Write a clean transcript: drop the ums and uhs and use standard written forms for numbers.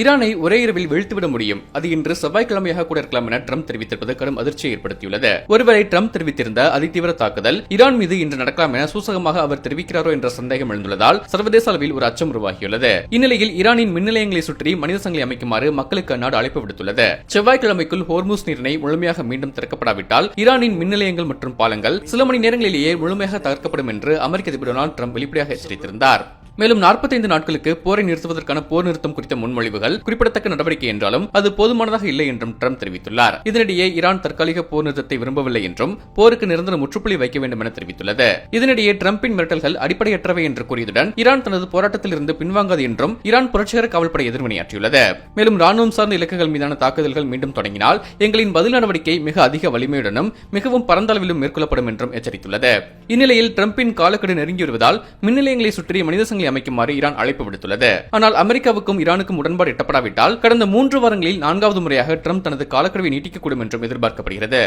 ஈரானை ஒரே இரவில் வீழ்த்திவிட முடியும், அது இன்று செவ்வாய்க்கிழமையாக கூட இருக்கலாம் என ட்ரம்ப் தெரிவித்திருப்பது கடும் அதிர்ச்சியை ஏற்படுத்தியுள்ளது. ஒருவரை ட்ரம்ப் தெரிவித்திருந்த அதிதீவிர தாக்குதல் ஈரான் மீது இன்று நடக்கலாம் என சூசகமாக அவர் தெரிவிக்கிறாரோ என்ற சந்தேகம் எழுந்துள்ளதால் சர்வதேச அளவில் ஒரு அச்சம் உருவாகியுள்ளது. இந்நிலையில் ஈரானின் மின் நிலையங்களை சுற்றி மனித சங்கிலி அமைக்குமாறு மக்களுக்கு அந்நாடு அழைப்பு விடுத்துள்ளது. செவ்வாய்க்கிழமைக்குள் ஹோர்முஸ் நீரிணை முழுமையாக மீண்டும் திறக்கப்படாவிட்டால் ஈரானின் மின் நிலையங்கள் மற்றும் பாலங்கள் சில மணி நேரங்களிலேயே முழுமையாக தகர்க்கப்படும் என்று அமெரிக்க அதிபர் டொனால்ட் ட்ரம்ப் வெளிப்படையாக எச்சரித்திருந்தார். மேலும் 45 நாட்களுக்கு போரை நிறுத்துவதற்கான போர் நிறுத்தம் குறித்த முன்மொழிவுகள் குறிப்பிடத்தக்க நடவடிக்கை என்றாலும் அது போதுமானதாக இல்லை என்றும் ட்ரம்ப் தெரிவித்துள்ளார். இதனிடையே ஈரான் தற்காலிக போர் நிறுத்தத்தை விரும்பவில்லை என்றும் போருக்கு நிரந்தர முற்றுப்புள்ளி வைக்க வேண்டும் என தெரிவித்துள்ளது. இதனிடையே ட்ரம்பின் மிரட்டல்கள் அடிப்படையற்றவை என்று கூறியதுடன் ஈரான் தனது போராட்டத்தில் இருந்து பின்வாங்காது என்றும் ஈரான் புரட்சிகர காவல்படை எதிர்வினையாற்றியுள்ளது. மேலும் ராணுவம் சார்ந்த இலக்குகள் மீதான தாக்குதல்கள் மீண்டும் தொடங்கினால் எங்களின் பதில் நடவடிக்கை மிக அதிக வலிமையுடனும் மிகவும் பரந்த அளவிலும் மேற்கொள்ளப்படும் என்றும் எச்சரித்துள்ளது. இந்நிலையில் ட்ரம்பின் காலக்கெடு நெருங்கி வருவதால் மின் நிலையங்களை சுற்றி மனித சங்கிலி அமைக்குமாறு ஈரான் அழைப்பு விடுத்துள்ளது. ஆனால் அமெரிக்காவுக்கும் ஈரானுக்கும் உடன்பாடு எட்டப்படாவிட்டால் கடந்த 3 வாரங்களில் 4வது முறையாக ட்ரம்ப் தனது காலக்கெடுவை நீட்டிக்கக்கூடும் என்றும் எதிர்பார்க்கப்படுகிறது.